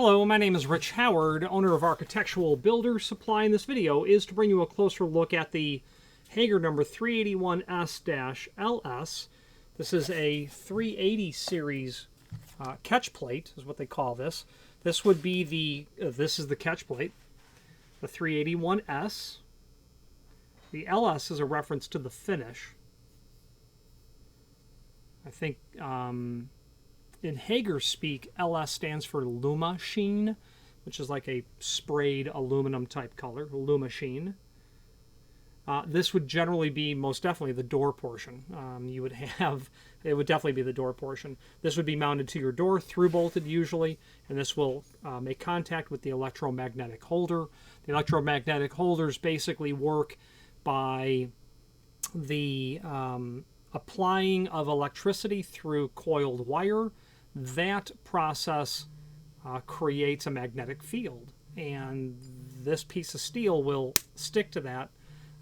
Hello, my name is Rich Howard, owner of Architectural Builder Supply, and this video is to bring you a closer look at the Hager number 381S-LS. This is a 380 series catch plate, is what they call this. This would be the, this is the catch plate, the 381S. The LS is a reference to the finish. I think in Hager speak, LS stands for Luma Sheen, which is like a sprayed aluminum type color, Luma Sheen. This would generally be most definitely the door portion. You would have, it would definitely be the door portion. This would be mounted to your door, through bolted usually, and this will make contact with the electromagnetic holder. The electromagnetic holders basically work by the applying of electricity through coiled wire. That process creates a magnetic field, and this piece of steel will stick to that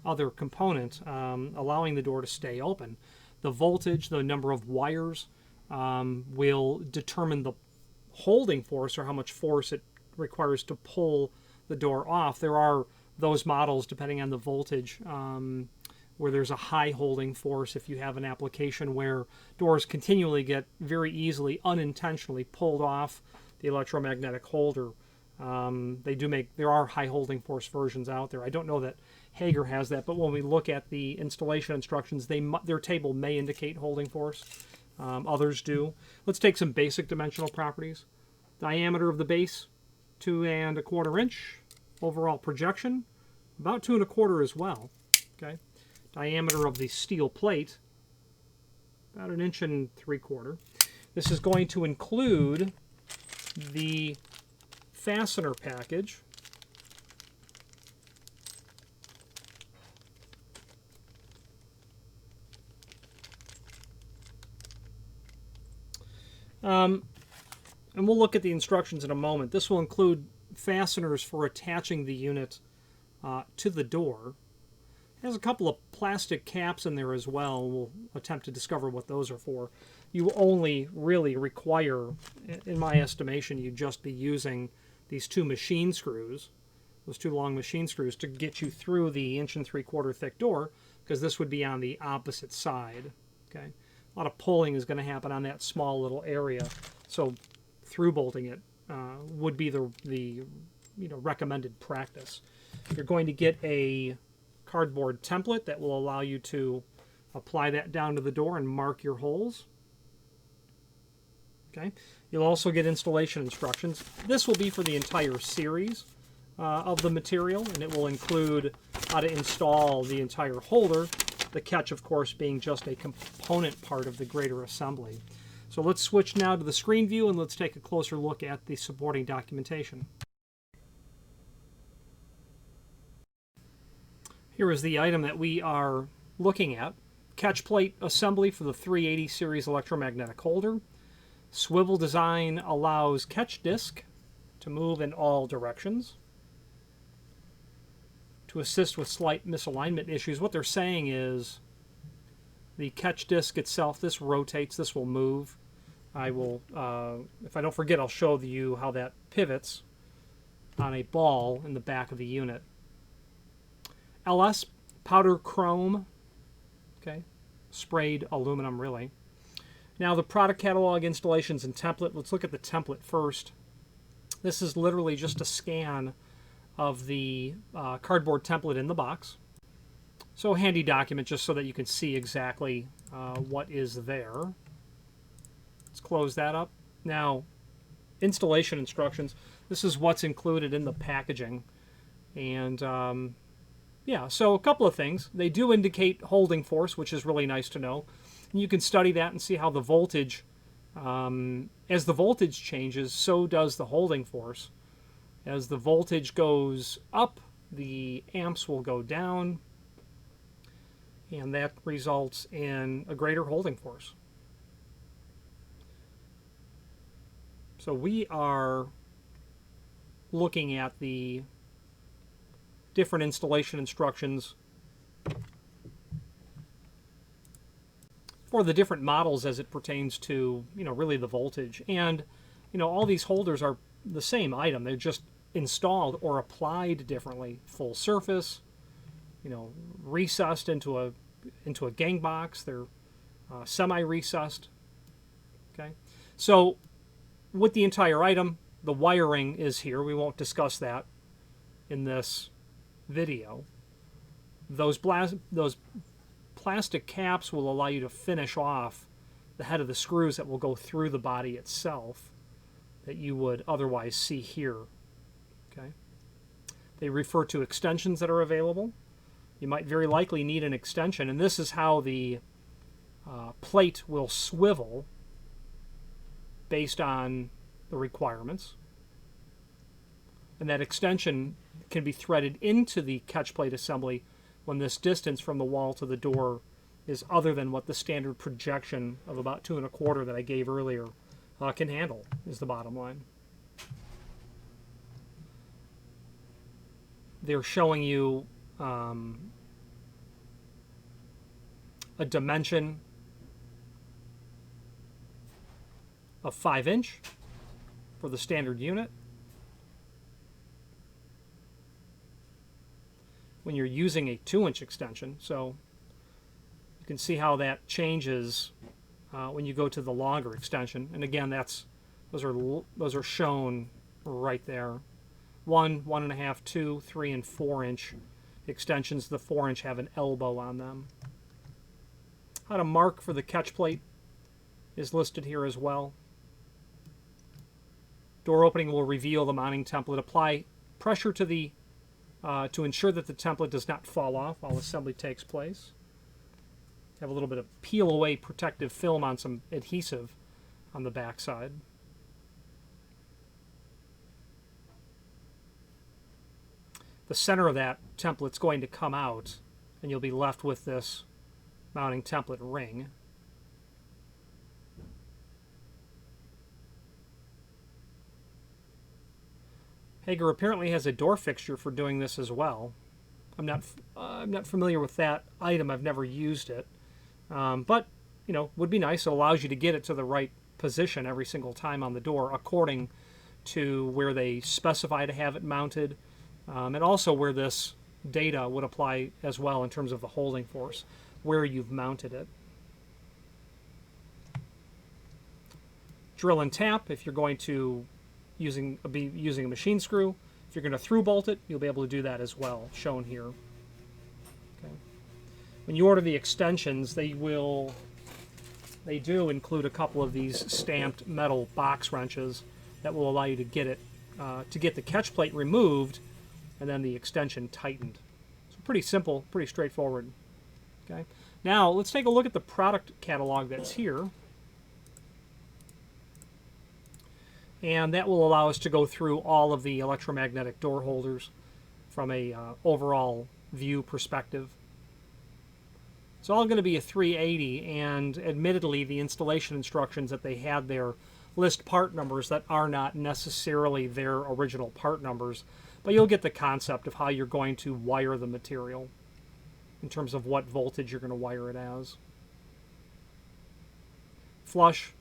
other component, allowing the door to stay open. The voltage, the number of wires, will determine the holding force, or how much force it requires to pull the door off. There are those models, depending on the voltage, where there's a high holding force if you have an application where doors continually get very easily, unintentionally pulled off the electromagnetic holder. There are high holding force versions out there. I don't know that Hager has that, but when we look at the installation instructions, their table may indicate holding force. Others do. Let's take some basic dimensional properties. Diameter of the base, 2 1/4 inch. Overall projection, about 2 1/4 as well. Okay. Diameter of the steel plate, about 1 3/4 inches. This is going to include the fastener package. And we'll look at the instructions in a moment. This will include fasteners for attaching the unit to the door. It has a couple of plastic caps in there as well. We'll attempt to discover what those are for. You only really require, in my estimation, you'd just be using these 2 machine screws, those 2 long machine screws, to get you through the 1 3/4 thick door, because this would be on the opposite side. Okay, a lot of pulling is going to happen on that small little area, so through bolting it would be the recommended practice. You're going to get a cardboard template that will allow you to apply that down to the door and mark your holes. Okay, you'll also get installation instructions. This will be for the entire series of the material, and it will include how to install the entire holder, the catch, of course, being just a component part of the greater assembly. So let's switch now to the screen view, and let's take a closer look at the supporting documentation. Here is the item that we are looking at. Catch plate assembly for the 380 series electromagnetic holder. Swivel design allows catch disc to move in all directions. To assist with slight misalignment issues, what they're saying is the catch disc itself, this rotates, this will move. I will, if I don't forget, I'll show you how that pivots on a ball in the back of the unit. LS, powder chrome, okay, sprayed aluminum really. Now the product catalog, installations, and template. Let's look at the template first. This is literally just a scan of the cardboard template in the box. So a handy document just so that you can see exactly what is there. Let's close that up. Now, installation instructions. This is what's included in the packaging. And yeah, so a couple of things. They do indicate holding force, which is really nice to know. And you can study that and see how the voltage, as the voltage changes, so does the holding force. As the voltage goes up, the amps will go down, and that results in a greater holding force. So we are looking at the different installation instructions for the different models as it pertains to, really the voltage. And, all these holders are the same item. They're just installed or applied differently. Full surface, you know, recessed into a gang box. They're semi-recessed. Okay, so with the entire item, the wiring is here. We won't discuss that in this video. Those plastic caps will allow you to finish off the head of the screws that will go through the body itself that you would otherwise see here. Okay, they refer to extensions that are available. You might very likely need an extension, and this is how the plate will swivel based on the requirements. And that extension can be threaded into the catch plate assembly when this distance from the wall to the door is other than what the standard projection of about 2 1/4 that I gave earlier can handle, is the bottom line. They're showing you a dimension of 5 inch for the standard unit. When you're using a 2-inch extension, so you can see how that changes when you go to the longer extension. And again, those are shown right there. 1, 1.5, 2, 3, and 4-inch extensions. The 4-inch have an elbow on them. How to mark for the catch plate is listed here as well. Door opening will reveal the mounting template. Apply pressure to the to ensure that the template does not fall off while assembly takes place. Have a little bit of peel away protective film on some adhesive on the back side. The center of that template's going to come out, and you'll be left with this mounting template ring. Hager apparently has a door fixture for doing this as well. I'm not familiar with that item. I've never used it, but you know, would be nice. It allows you to get it to the right position every single time on the door, according to where they specify to have it mounted, and also where this data would apply as well in terms of the holding force, where you've mounted it. Drill and tap if you're going to be using a machine screw. If you're going to through bolt it, you'll be able to do that as well, shown here. Okay. When you order the extensions, they do include a couple of these stamped metal box wrenches that will allow you to get the catch plate removed and then the extension tightened. So pretty simple, pretty straightforward. Okay. Now let's take a look at the product catalog that's here. And that will allow us to go through all of the electromagnetic door holders from a overall view perspective. It's all going to be a 380, and admittedly the installation instructions that they had there list part numbers that are not necessarily their original part numbers, but you'll get the concept of how you're going to wire the material in terms of what voltage you're going to wire it as. Flush,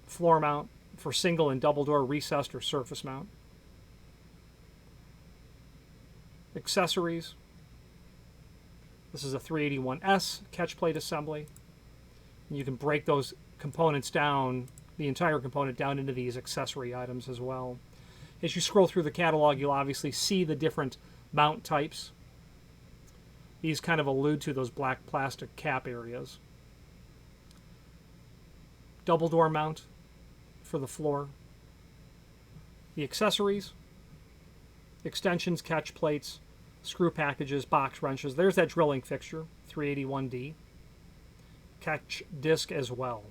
floor mount, for single and double door recessed or surface mount. Accessories. This is a 381S catch plate assembly. And you can break those components down, the entire component down into these accessory items as well. As you scroll through the catalog, you'll obviously see the different mount types. These kind of allude to those black plastic cap areas. Double door mount for the floor. The accessories, extensions, catch plates, screw packages, box wrenches. There's that drilling fixture, 381D. Catch disc as well.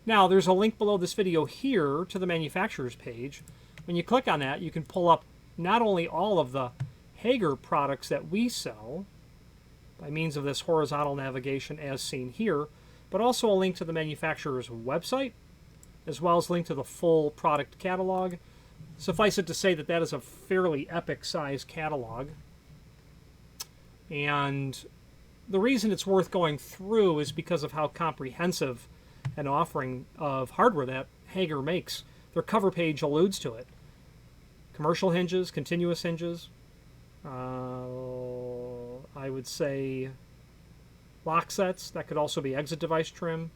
Now, there's a link below this video here to the manufacturer's page. When you click on that, you can pull up not only all of the Hager products that we sell by means of this horizontal navigation as seen here, but also a link to the manufacturer's website, as well as a link to the full product catalog. Suffice it to say that that is a fairly epic size catalog. And the reason it's worth going through is because of how comprehensive an offering of hardware that Hager makes. Their cover page alludes to it. Commercial hinges, continuous hinges. I would say lock sets. That could also be exit device trim,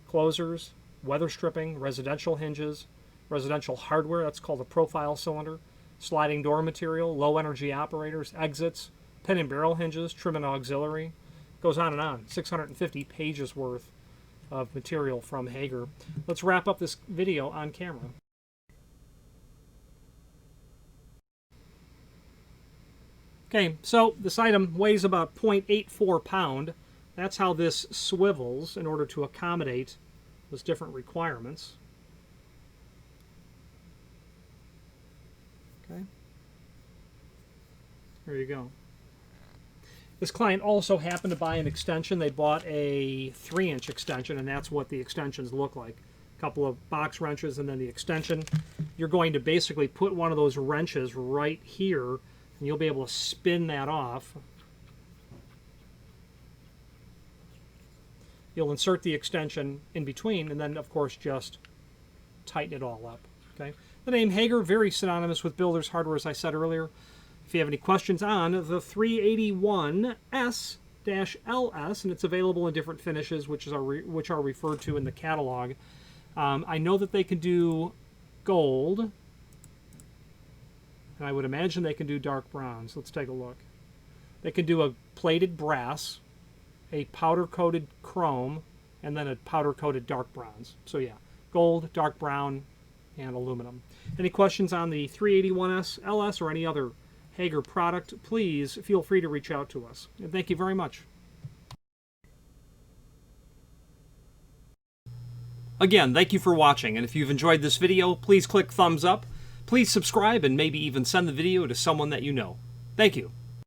closers, weather stripping, residential hinges, residential hardware. That's called a profile cylinder. Sliding door material, low energy operators, exits, pin and barrel hinges, trim and auxiliary. Goes on and on. 650 pages worth of material from Hager. Let's wrap up this video on camera. Okay, so this item weighs about 0.84 pound. That's how this swivels in order to accommodate those different requirements. Okay. There you go. This client also happened to buy an extension. They bought a 3-inch extension, and that's what the extensions look like. A couple of box wrenches and then the extension. You're going to basically put one of those wrenches right here, and you'll be able to spin that off. You'll insert the extension in between, and then, of course, just tighten it all up. Okay. The name Hager, very synonymous with builder's hardware, as I said earlier. If you have any questions on the 381S-LS, and it's available in different finishes, which are referred to in the catalog. I know that they can do gold, and I would imagine they can do dark browns. Let's take a look. They can do a plated brass, a powder-coated chrome, and then a powder-coated dark browns. So yeah, gold, dark brown, and aluminum. Any questions on the 381S-LS or any other Hager product, please feel free to reach out to us. And thank you very much. Again, thank you for watching, and if you've enjoyed this video, please click thumbs up. Please subscribe and maybe even send the video to someone that you know. Thank you.